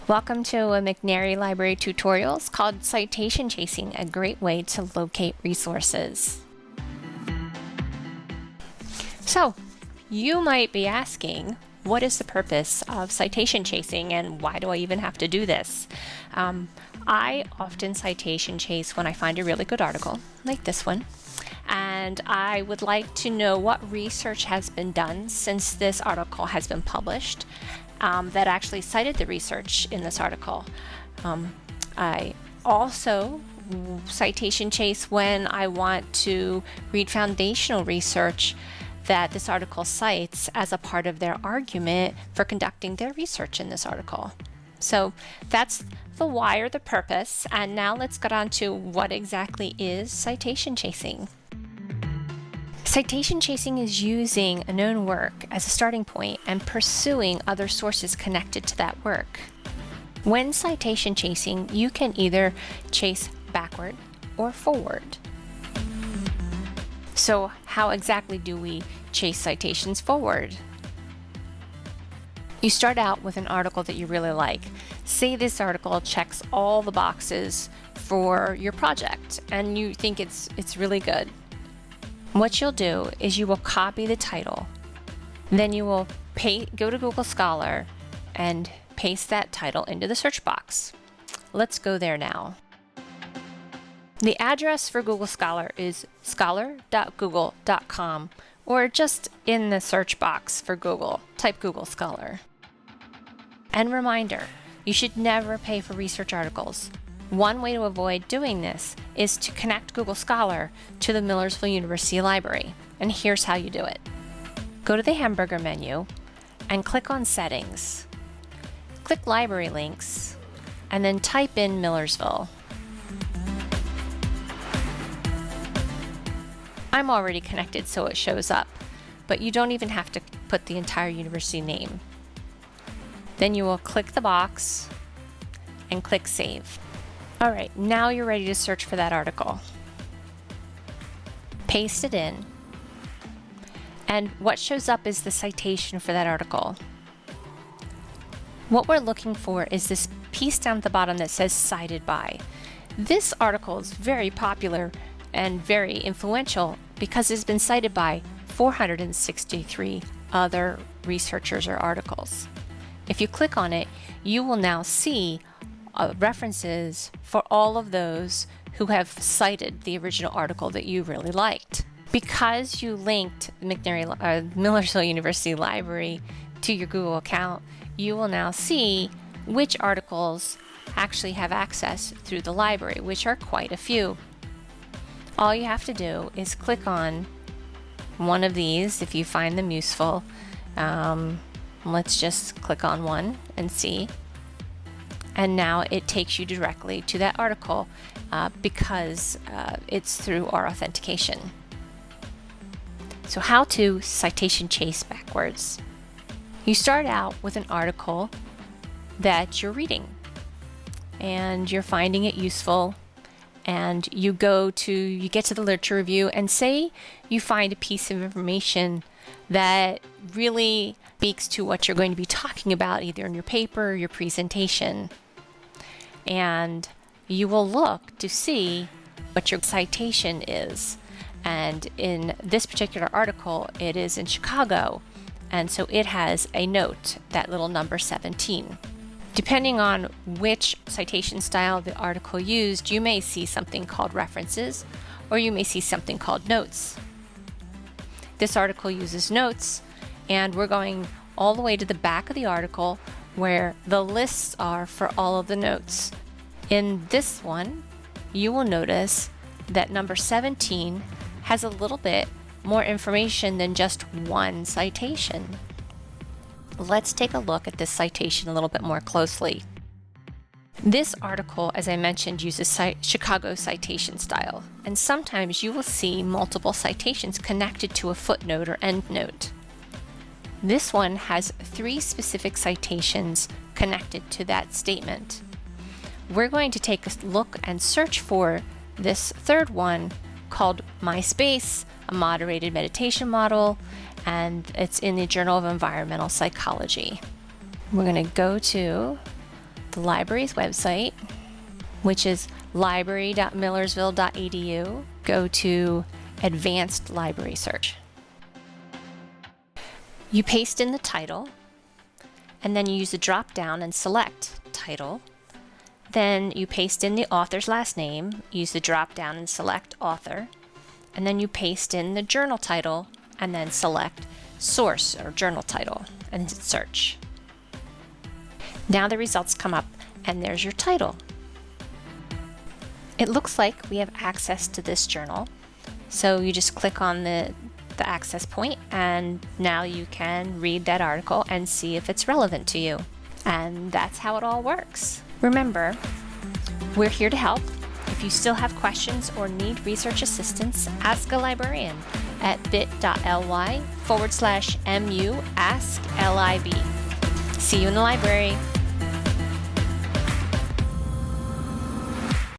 Welcome to a McNary Library tutorials called Citation Chasing, a great way to locate resources. So, you might be asking, what is the purpose of citation chasing and why do I even have to do this? I often citation chase when I find a really good article, like this one, and I would like to know what research has been done since this article has been published that actually cited the research in this article. I also citation chase when I want to read foundational research that this article cites as a part of their argument for conducting their research in this article. So that's the why or the purpose, and now let's get on to what exactly is citation chasing. Citation chasing is using a known work as a starting point and pursuing other sources connected to that work. When citation chasing, you can either chase backward or forward. So how exactly do we chase citations forward? You start out with an article that you really like. Say this article checks all the boxes for your project and you think it's really good. What you'll do is you will copy the title. Then you will go to Google Scholar and paste that title into the search box. Let's go there now. The address for Google Scholar is scholar.google.com, or just in the search box for Google, type Google Scholar. And reminder, you should never pay for research articles. One way to avoid doing this is to connect Google Scholar to the Millersville University Library, and here's how you do it. Go to the hamburger menu and click on Settings. Click Library Links, and then type in Millersville. I'm already connected so it shows up, but you don't even have to put the entire university name. Then you will click the box and click Save. All right, now you're ready to search for that article. Paste it in, and what shows up is the citation for that article. What we're looking for is this piece down at the bottom that says cited by. This article is very popular and very influential because it's been cited by 463 other researchers or articles. If you click on it, you will now see references for all of those who have cited the original article that you really liked. Because you linked the Millersville University Library to your Google account, you will now see which articles actually have access through the library, which are quite a few. All you have to do is click on one of these if you find them useful. Let's just click on one and see. And now it takes you directly to that article because it's through our authentication. So how to citation chase backwards. You start out with an article that you're reading and you're finding it useful, and you get to the literature review, and say you find a piece of information that really speaks to what you're going to be talking about either in your paper or your presentation. And you will look to see what your citation is. And in this particular article, it is in Chicago. And so it has a note, that little number 17. Depending on which citation style the article used, you may see something called references, or you may see something called notes. This article uses notes, and we're going all the way to the back of the article where the lists are for all of the notes. In this one, you will notice that number 17 has a little bit more information than just one citation. Let's take a look at this citation a little bit more closely. This article, as I mentioned, uses Chicago citation style, and sometimes you will see multiple citations connected to a footnote or endnote. This one has 3 specific citations connected to that statement. We're going to take a look and search for this third one called MySpace, a moderated meditation model, and it's in the Journal of Environmental Psychology. We're going to go to the library's website, which is library.millersville.edu. Go to Advanced Library Search. You paste in the title, and then you use the drop down and select Title. Then you paste in the author's last name, use the drop down and select Author, and then you paste in the journal title and then select Source or Journal Title and hit Search. Now the results come up and there's your title. It looks like we have access to this journal, so you just click on the access point and now you can read that article and see if it's relevant to you. And that's how it all works. Remember, we're here to help. If you still have questions or need research assistance, ask a librarian at bit.ly/mu-ask-lib. See you in the library.